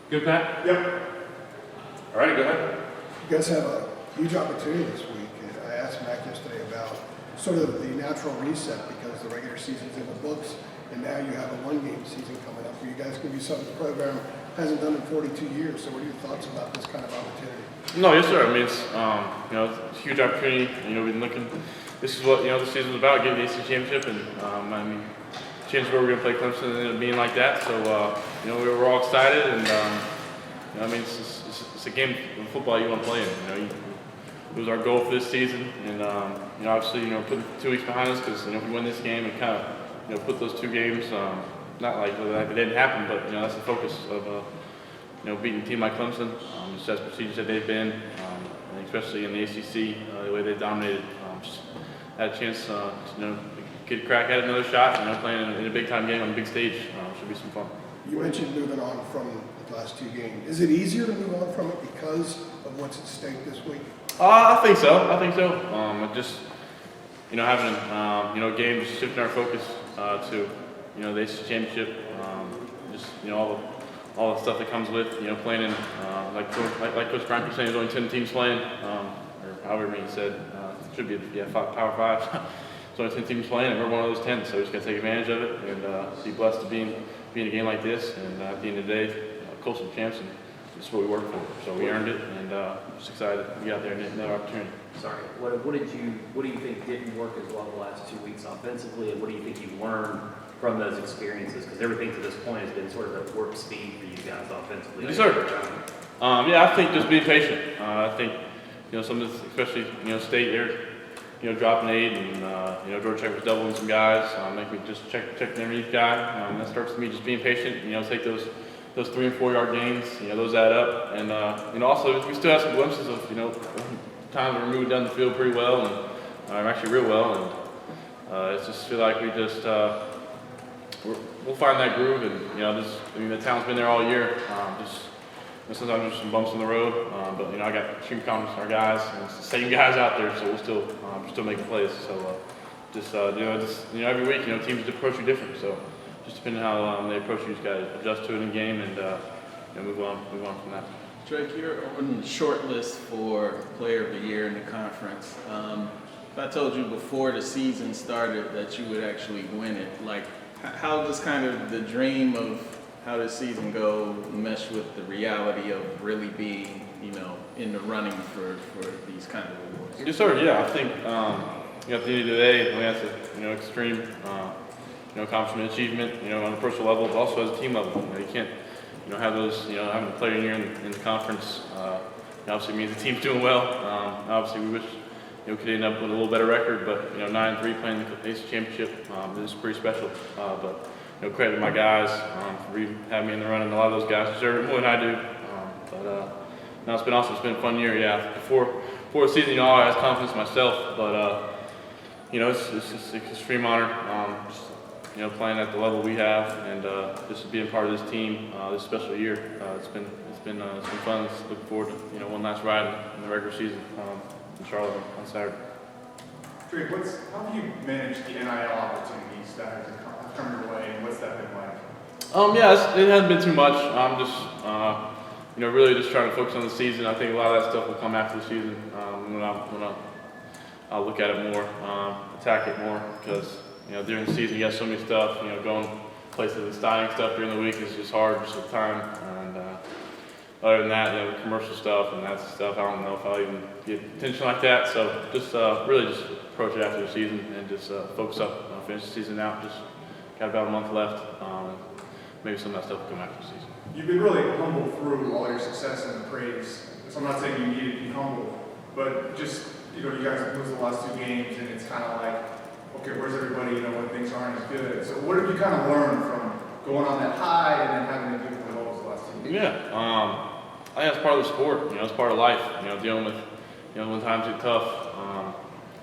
Good, Pat? Yep. All right, go ahead. You guys have a huge opportunity this week. And I asked Mac yesterday about sort of the natural reset because the regular season's in the books, and now you have a one-game season coming up where you guys can do something the program hasn't done in 42 years. So what are your thoughts about this kind of opportunity? No, yes, sir. I mean, it's it's a huge opportunity. We've been looking. This is what the season was about: getting the ACC championship, and I mean, chances were we're going to play Clemson and it being like that. So we were all excited, and I mean, it's a game of football you want to play in. It was our goal for this season, and obviously, putting 2 weeks behind us because if we win this game and kind of put those 2 games, not like it didn't happen, but that's the focus of beating a team like Clemson, just as prestigious that they've been, and especially in the ACC, the way they dominated. Just had a chance to get a crack at another shot, playing in a big time game on a big stage. Should be some fun. You mentioned moving on from the last 2 games. Is it easier to move on from it because of what's at stake this week? I think so. Just having a game, just shifting our focus to the ACC championship. Just all the stuff that comes with playing in like Coach Cronky saying, there's only 10 teams playing, or however many he said. It should be Power 5. There's only 10 teams playing, and we're one of those 10. So we just got to take advantage of it and be blessed to be in a game like this. And at the end of the day, Coastal champs, and this is what we work for. So we earned it, and just excited to get out there and get another opportunity. Sorry, what do you think didn't work as well the last 2 weeks offensively, and what do you think you learned from those experiences? Because everything to this point has been sort of at warp speed for you guys offensively. Yes, sir. I think just being patient. I think some of this, especially State there, dropping 8, and George Check was doubling some guys, make me just check the underneath guy. That starts to me just being patient. Take those 3 and 4 yard gains. Those add up, and also we still have some glimpses of times we're moving down the field pretty well, and actually real well, and it's just feel like we just we'll find that groove, and the talent's been there all year. Sometimes there's some bumps on the road, but I got extreme confidence in our guys, and it's the same guys out there, so we're still making plays. So every week teams approach you different, so just depending on how they approach you, just got to adjust to it in game and move on from that. Drake, you're on the short list for Player of the Year in the conference. If I told you before the season started that you would actually win it, how does kind of the dream of how this season go mesh with the reality of really being, in the running for these kind of awards? Yes, sir. Yeah, I think at the end of the day, that's a extreme accomplishment, achievement, on a personal level, but also as a team level. You can't have those, having a player in here in the conference, obviously means the team's doing well. Obviously we wish, could end up with a little better record, but, 9-3 playing the ACC championship is pretty special. But, credit to my guys for having me in the run, and a lot of those guys deserve it more than I do. No, it's been awesome. It's been a fun year, yeah. Before the season, I had confidence in myself, but, it's just an extreme honor. Playing at the level we have, and just being part of this team this special year. It's been fun. Looking forward to one last ride in the regular season in Charlotte on Saturday. Drake, how have you managed the NIL opportunities that have come your way, and what's that been like? It hasn't been too much. I'm just really just trying to focus on the season. I think a lot of that stuff will come after the season when I'll look at it more, attack it more, because during the season you got so many stuff, going places and styling stuff during the week is just hard just with time. And other than that, the commercial stuff and that stuff, I don't know if I'll even get attention like that. So just really just approach it after the season and just focus up, finish the season out. Just got about a month left. Maybe some of that stuff will come after the season. You've been really humble through all your success and the praise. So I'm not saying you need to be humble, but just, you guys have lose the last 2 games, and it's kind of like, okay, where's everybody, when things aren't as good? So what have you kind of learned from going on that high and then having to deal with the lows the last 2 games? Yeah, I think that's part of the sport. It's part of life. Dealing with, when times get tough.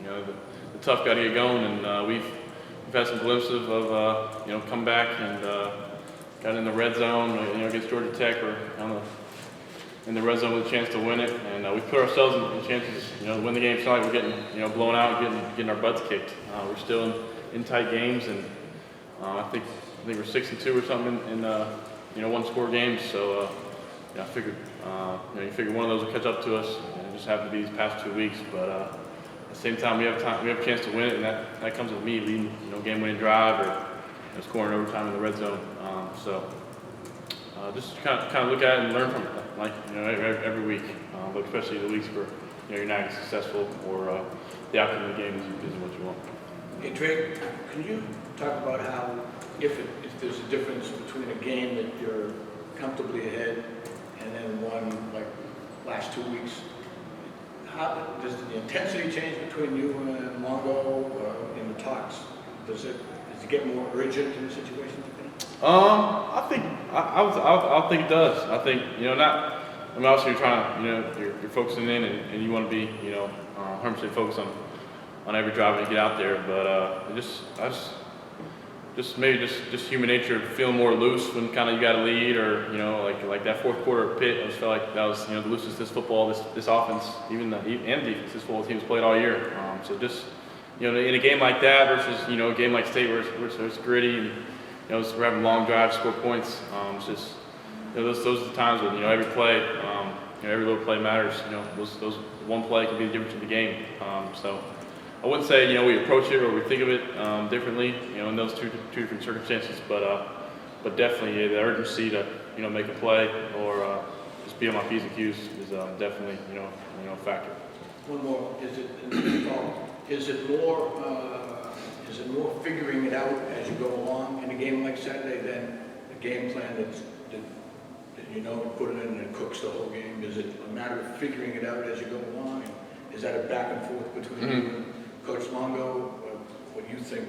The tough got to get going, and we've had some glimpses of come back and got in the red zone. Against Georgia Tech, or in the red zone with a chance to win it, and we put ourselves in chances, to win the game. It's not like we're getting, blown out, getting our butts kicked. We're still in tight games, and I think we're 6-2 or something in one-score games. So I figured, you figure one of those will catch up to us, and it just happened to be these past 2 weeks. But at the same time, we have a chance to win it, and that comes with me leading, game-winning drive or scoring overtime in the red zone. So just kind of look at it and learn from it, like every week, but especially the weeks where you're not as successful or the outcome of the game isn't what you want. Hey Trey, can you talk about how if there's a difference between a game that you're comfortably ahead and then one like last 2 weeks, how does the intensity change between you and Longo in the talks? Does it get more urgent in the situation? I think I think it does. I think obviously you're trying to you're focusing in and you want to be 100% focused on every drive when you get out there. But just maybe human nature, feeling more loose when kind of you got a lead, or like that fourth quarter pit. I just felt like that was the loosest this football, this offense, and defense, this football team's played all year. So just in a game like that versus a game like State where it's gritty and we're having long drives, score points. It's just those are the times when every play, every little play matters. Those one play can be the difference in the game. So I wouldn't say we approach it or we think of it differently in those two different circumstances, but definitely the urgency to make a play or just be on my P's and Q's is definitely a factor. One more, is it more figuring it out as you go along in a game like Saturday than a game plan that put it in and it cooks the whole game? Is it a matter of figuring it out as you go along? And is that a back and forth between you and Coach Longo? What you think,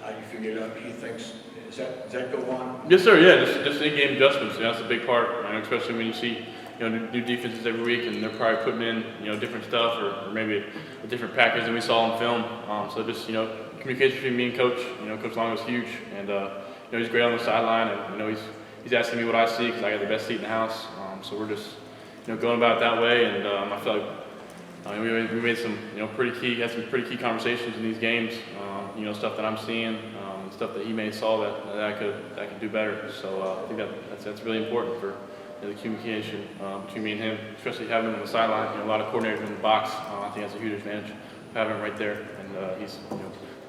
how you figure it out, he thinks, does that go on? Yes, sir. Yeah, just in-game adjustments. That's a big part, especially when you see new defenses every week, and they're probably putting in different stuff or maybe a different package than we saw on film. So just communication between me and Coach. Coach Longo's huge, and he's great on the sideline, and he's asking me what I see because I got the best seat in the house. So we're just going about it that way, and I feel like we made some had some pretty key conversations in these games. Stuff that I'm seeing, stuff that he may have saw that I could do better. So I think that's really important for the communication between me and him, especially having him on the sideline. A lot of coordinators in the box. I think that's a huge advantage, having him right there, and he's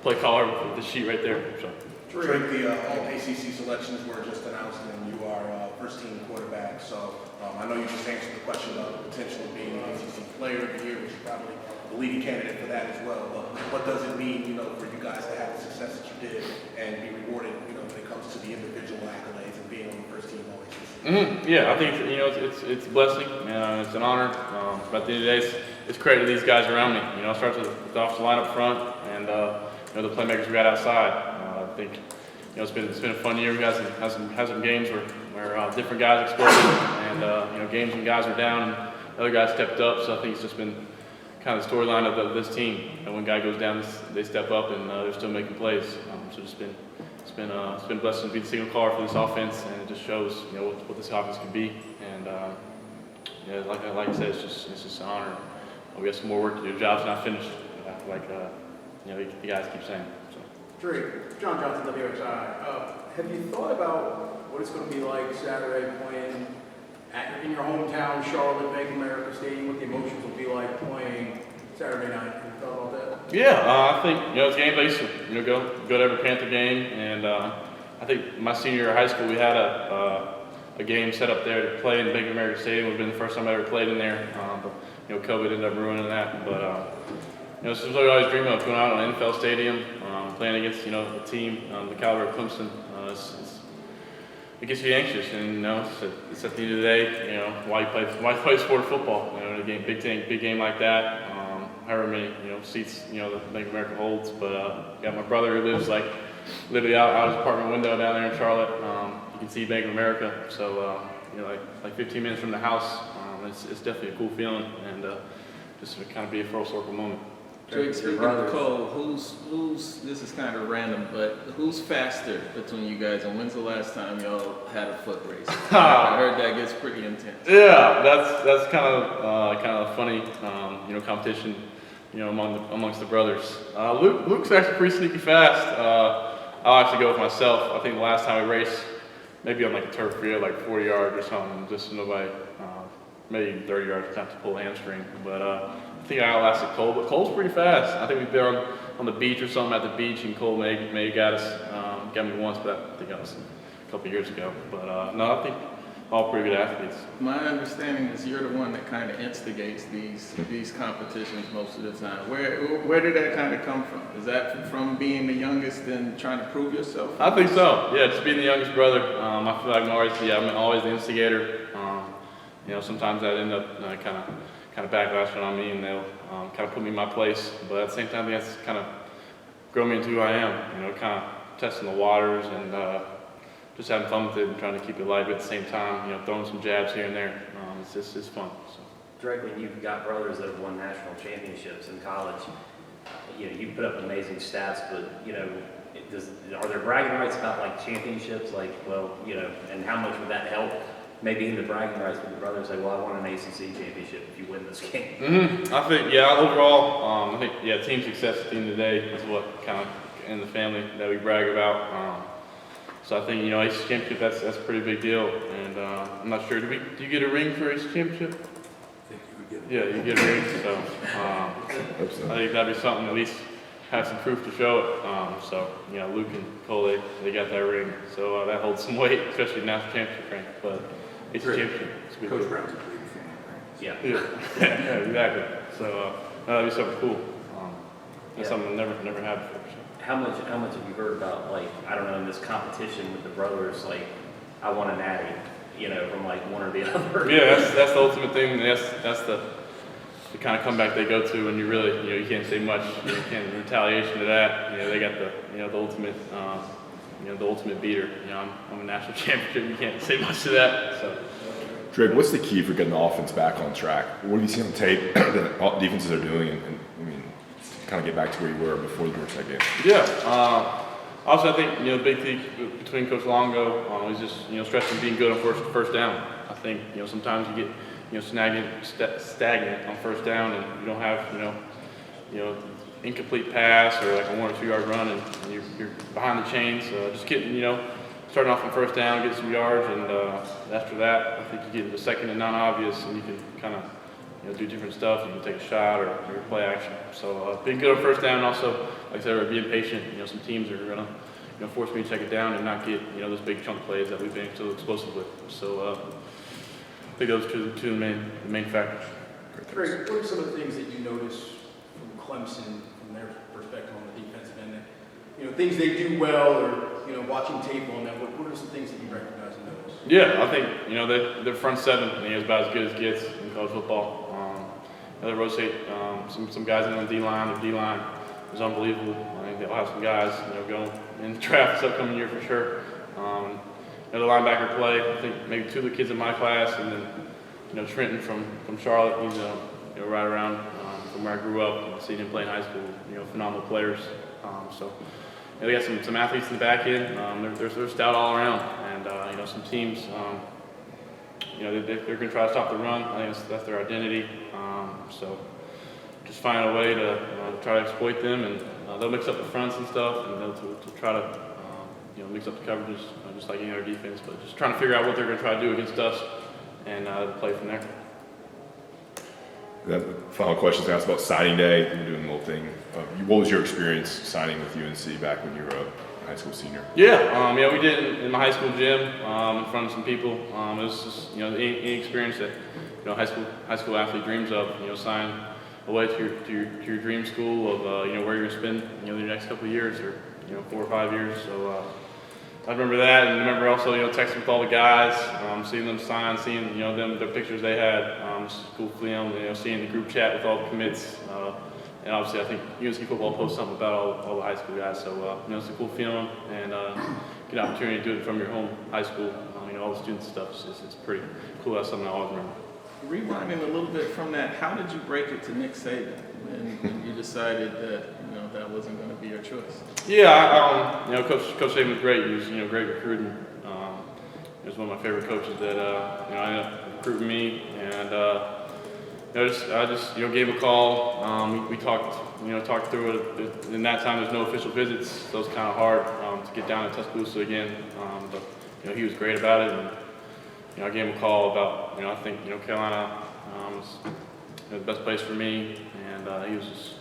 play caller with the sheet right there. So. Drake, the all-ACC selections were just announced, and you are first-team quarterback. So I know you just answered the question about the potential of being the ACC Player of the Year, which is probably the leading candidate for that as well. But what does it mean, for you guys to have the success that you did and be rewarded, when it comes to the individual accolades and being on the first-team all-ACC? Yeah, I think it's a blessing. It's an honor. But at the end of the day, it's credit to these guys around me. It starts with the offensive line up front and the playmakers we got outside. I think it's been a fun year. We had some games where different guys exploded, and games when guys were down and other guys stepped up. So I think it's just been kind of the storyline of this team. When a guy goes down, they step up and they're still making plays. So it's been a blessing to be the signal caller for this offense, and it just shows what this offense can be. And like I said, it's just an honor. We got some more work to do. The job's not finished, the guys keep saying. So. Drake, John Johnson, WXI. Have you thought about what it's going to be like Saturday playing in your hometown, Charlotte, Bank of America Stadium? What the emotions will be like playing Saturday night? Have you thought about that? Yeah, I think it's game based. Go to every Panther game, and I think my senior year of high school we had a game set up there to play in Bank of America Stadium. It would have been the first time I ever played in there, but COVID ended up ruining that. But this is what I always dream of, going out on an NFL stadium, playing against a team the caliber of Clemson. It gets you anxious, and it's at the end of the day, why play sport football? In a game, big game like that. However many seats the Bank of America holds, but got my brother who lives literally out his apartment window down there in Charlotte. You can see Bank of America, so like 15 minutes from the house. It's definitely a cool feeling, and just to kind of be a full circle moment. Drake, speaking of Cole, who's this is kind of random, but who's faster between you guys, and when's the last time y'all had a foot race? I heard that gets pretty intense. Yeah, that's kind of a funny competition amongst the brothers. Luke's actually pretty sneaky fast. I'll actually go with myself. I think the last time we raced, maybe on like a turf field, like 40 yards or something, just so nobody, maybe 30 yards, have to pull a hamstring. But I think I outlasted Cole, but Cole's pretty fast. I think we've been on the beach or something at the beach, and Cole may got us, got me once, but I think that was a couple years ago. But no, I think all pretty good athletes. My understanding is you're the one that kind of instigates these competitions most of the time. Where did that kind of come from? Is that from being the youngest and trying to prove yourself? I think so. Yeah, just being the youngest brother. I feel like I'm always the instigator. Sometimes that end up kind of backlashing on me, and they'll kind of put me in my place. But at the same time, that's kind of grown me into who I am. Kind of testing the waters and just having fun with it and trying to keep it light, but at the same time, throwing some jabs here and there. It's fun. So. Drake, when you've got brothers that have won national championships in college, you put up amazing stats, but are there bragging rights about like championships? Like, and how much would that help? Maybe in the bragging rights with the brothers say, well, I won an ACC championship if you win this game. Mm-hmm. I think, overall, team success at the end of the day is what kind of in the family that we brag about. So I think, ACC championship, that's a pretty big deal. And I'm not sure, do you get a ring for ACC championship? I think you would get Yeah, you get a ring. So I think that'd be something, at least have some proof to show it. Luke and Cole, they got that ring. So that holds some weight, especially national championship ring. But ACC championship. It's a big Coach deal. Brown's a big fan, right? Yeah. Yeah, exactly. So that'd be something cool. That's Yeah. something I never had before. So. How much have you heard about, like, I don't know, in this competition with the brothers, like, I want a natty, from like one or the other? Yeah, that's the ultimate thing. That's the kind of comeback they go to when you really, you can't say much. You can't retaliation to that. They got the ultimate, the ultimate beater. I'm a national championship. You can't say much to that. So. Drake, what's the key for getting the offense back on track? What do you see on tape that all defenses are doing, and kind of get back to where you were before the Georgetown game? Yeah. Also, I think the big thing between Coach Longo is just stressing being good on first down. I think sometimes you get stagnant on first down, and you don't have incomplete pass or like a 1 or 2 yard run, and you're behind the chains. So just getting starting off on first down, get some yards, and after that, I think you get into second and non-obvious, and you can kind of do different stuff. You can take a shot or play action. So being good on first down, also, like I said, being patient. Some teams are going to force me to check it down and not get those big chunk plays that we've been so explosive with. So I think those are two of the main factors. Drake, what are some of the things that you notice from Clemson, from their perspective on the defensive end, that, things they do well, or, watching tape on them, what are some things that you recognize and notice? Yeah, I think, their front seven is about as good as it gets in college football. They rotate some guys in on the D-line. The D-line is unbelievable. I think they'll have some guys, going in the draft this upcoming year for sure. The linebacker play, I think maybe 2 of the kids in my class, and then, Trenton from Charlotte, he's, right around from where I grew up, seeing him play in high school, phenomenal players. So they got some athletes in the back end. They're stout all around, and some teams, they're going to try to stop the run. I think that's their identity. So just find a way to try to exploit them, and they'll mix up the fronts and stuff, and they'll to try to mix up the coverages just like any other defense. But just trying to figure out what they're going to try to do against us, and play from there. The final question is asked about signing day. You were doing the whole thing. What was your experience signing with UNC back when you were a high school senior? Yeah, we did it in my high school gym in front of some people. It was just any experience that high school athlete dreams of. Sign away to your dream school of where you're going to spend the next couple of years, or 4 or 5 years. So I remember that, and I remember also texting with all the guys, seeing them sign, seeing the pictures they had. It's a cool film, seeing the group chat with all the commits. And obviously, I think UNC football posts something about all the high school guys. So it's a cool feeling, and get an opportunity to do it from your home high school. All the student stuff. It's pretty cool. That's something I always remember. Rewinding a little bit from that, how did you break it to Nick Saban when you decided that that wasn't going to be your choice? Yeah, Coach Saban was great. He was great recruiting. He was one of my favorite coaches that ended up recruiting me, and I just gave him a call. We talked through it. In that time, there's no official visits, so it's kind of hard to get down to Tuscaloosa again. But he was great about it. And I gave him a call about, I think, Carolina was the best place for me, and he was just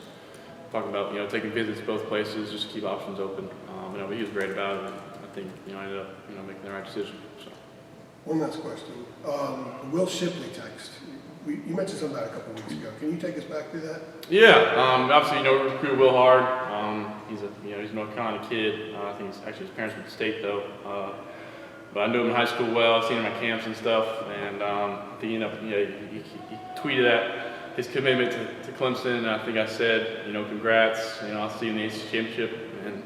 talking about, taking visits both places, just to keep options open. But he was great about it, and I think, I ended up, making the right decision. So. One last question. Will Shipley text. You mentioned something about it a couple weeks ago. Can you take us back through that? Yeah, obviously, we recruited Will hard. He's a North Carolina kid. I think his parents went to state though. But I knew him in high school well. I've seen him at camps and stuff. And I think he tweeted at his commitment to Clemson. And I think I said, congrats. I'll see you in the ACC championship. And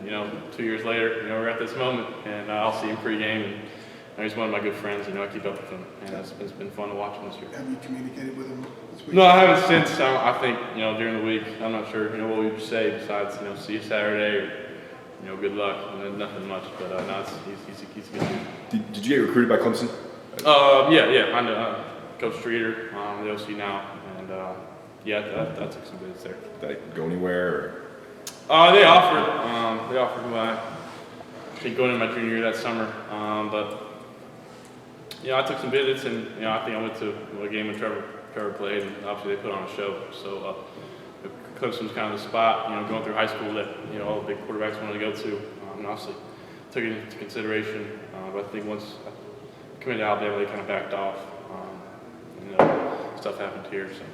2 years later, we're at this moment, and I'll see him pregame. And he's one of my good friends. I keep up with him, and it's been fun to watch him this year. Have you communicated with him this week? No, I haven't since. I think during the week. I'm not sure what we would say besides see you Saturday or good luck. Nothing much, but no, he's a good dude. Did you get recruited by Clemson? Yeah. I know Coach Streeter, the OC now, and I took some visits there. Did that go anywhere? They offered when I think going into my junior year that summer, but. I took some visits, and I think I went to a game when Trevor played, and obviously they put on a show. So Clemson was kind of the spot, going through high school that all the big quarterbacks wanted to go to. And obviously took it into consideration, but I think once I committed to Alabama, they kind of backed off. Stuff happened here, so.